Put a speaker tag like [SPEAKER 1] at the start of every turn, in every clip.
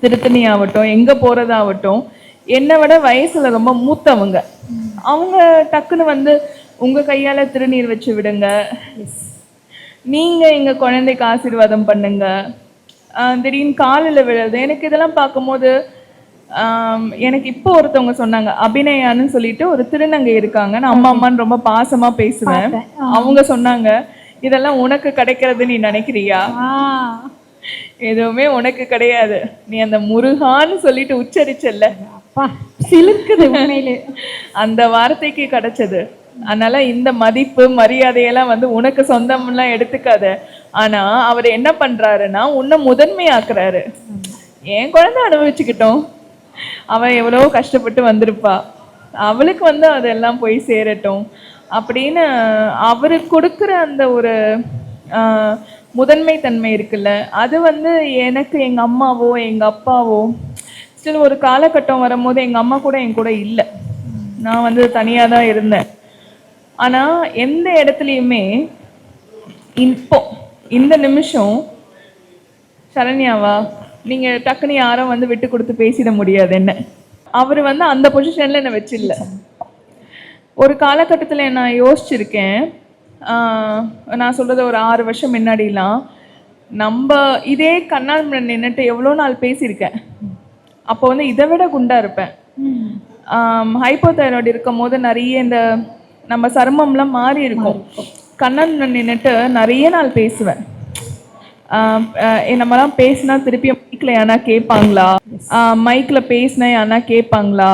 [SPEAKER 1] திருத்தணி ஆகட்டும், எங்க போறதாகட்டும், என்னை விட வயசுல ரொம்ப மூத்தவங்க. அவங்க டக்குன்னு வந்து உங்க கையால திருநீர் வச்சு விடுங்க, நீங்க எங்க குழந்தைக்கு ஆசீர்வாதம் பண்ணுங்க, திடீர்னு காலில் விழுது. எனக்கு இதெல்லாம் பார்க்கும்போது எனக்கு இப்போ ஒருத்தவங்க சொன்னாங்க, அபிநயான்னு சொல்லிட்டு ஒரு திருநங்கை இருக்காங்க, நான் அம்மா அம்மான்னு ரொம்ப பாசமா பேசுவேன். அவங்க சொன்னாங்க, இதெல்லாம் உனக்கு கிடைக்கிறது நீ நினைக்கிறியா? எதுவுமே உனக்கு கிடையாது. நீ அந்த முருகான்னு சொல்லிட்டு உச்சரிச்சல்ல, அந்த வார்த்தைக்கு கிடைச்சது. அதனால இந்த மதிப்பு மரியாதையெல்லாம் வந்து உனக்கு சொந்தம்லாம் எடுத்துக்காத. ஆனா அவர் என்ன பண்றாருன்னா உன்னை முதன்மையாக்குறாரு. என் குழந்தை அனுபவிச்சுக்கிட்டோம், அவன் எவ்வளவோ கஷ்டப்பட்டு வந்திருப்பா, அவளுக்கு வந்து அதெல்லாம் போய் சேரட்டும் அப்படின்னு அவருக்கு கொடுக்குற அந்த ஒரு முதன்மை தன்மை இருக்குல்ல, அது வந்து எனக்கு எங்க அம்மாவோ எங்க அப்பாவோ ஸ்டில் ஒரு காலகட்டம் வரும்போது எங்க அம்மா கூட என் கூட இல்லை, நான் வந்து தனியா தான் இருந்தேன். ஆனா எந்த இடத்துலையுமே இப்போ இந்த நிமிஷம் சரண்யாவா நீங்க டக்குன்னு யாரும் வந்து விட்டு கொடுத்து பேசிட முடியாது என்ன. அவர் வந்து அந்த பொசிஷன்ல என்ன வச்சில்ல. ஒரு காலகட்டத்தில் நான் யோசிச்சிருக்கேன், நான் சொல்றது ஒரு 6 வருஷம் முன்னாடிலாம் நம்ம இதே கண்ணால் நின்றுட்டு எவ்வளோ நாள் பேசியிருக்கேன். அப்போ வந்து இதை விட குண்டா இருப்பேன். ஹைப்போதைராய்டு இருக்கும் போது நிறைய இந்த நம்ம சருமம்லாம் மாறி இருக்கும். கண்ணால் நின்றுட்டு நிறைய நாள் பேசுவேன். நம்மலாம் பேசினா திருப்பி மைக்கில் யானா கேட்பாங்களா, மைக்கில் பேசினா யானா கேட்பாங்களா,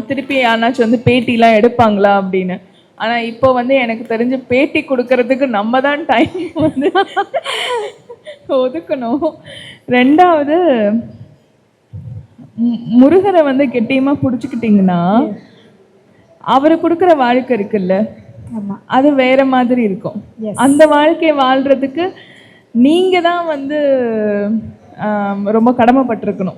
[SPEAKER 1] திருப்பி யானாச்சும் வந்து பேட்டிலாம் எடுப்பாங்களா அப்படின்னு. ஆனா இப்போ வந்து எனக்கு தெரிஞ்சு பேட்டி கொடுக்கறதுக்கு நம்ம தான் டைம் வந்து ஒதுக்கணும். ரெண்டாவது, முருகரை வந்து கெட்டியமா பிடிச்சிக்கிட்டீங்கன்னா அவரு கொடுக்குற வாழ்க்கை இருக்குல்ல, அது வேற மாதிரி இருக்கும். அந்த வாழ்க்கையை வாழ்றதுக்கு நீங்க தான் வந்து ரொம்ப கடமைப்பட்டிருக்கணும்.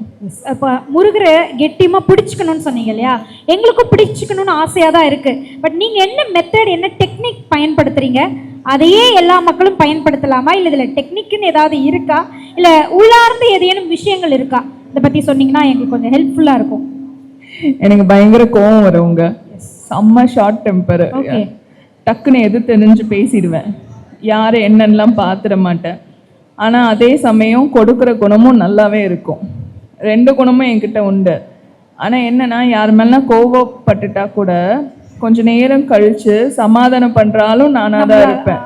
[SPEAKER 2] இப்போ முருகரை கெட்டியமா பிடிச்சிக்கணும்னு சொன்னீங்க இல்லையா, எங்களுக்கும் பிடிச்சிக்கணும்னு ஆசையா தான் இருக்கு. பட் நீங்க என்ன மெத்தட், என்ன டெக்னிக் பயன்படுத்துறீங்க? அதையே எல்லா மக்களும் பயன்படுத்தலாமா, இல்லை இதுல டெக்னிக்னு ஏதாவது இருக்கா, இல்லை உள்ளார்ந்து ஏதேனும் விஷயங்கள் இருக்கா? இதை பத்தி சொன்னீங்கன்னா எங்களுக்கு கொஞ்சம் ஹெல்ப்ஃபுல்லா இருக்கும்.
[SPEAKER 1] எனக்கு பயங்கர கோவம் வருங்க, செம்ம ஷார்ட் டெம்பர், டக்குன்னு எது தெரிஞ்சு பேசிடுவேன், யாரை என்னென்னலாம் பார்த்துட மாட்டேன். ஆனால் அதே சமயம் கொடுக்குற குணமும் நல்லாவே இருக்கும். 2 குணமும் என்கிட்ட உண்டு. ஆனால் என்னன்னா, யார் மேலாம் கோவப்பட்டுட்டா கூட கொஞ்ச நேரம் கழிச்சு சமாதானம் பண்ணுறாலும் நானாக தான் இருப்பேன்.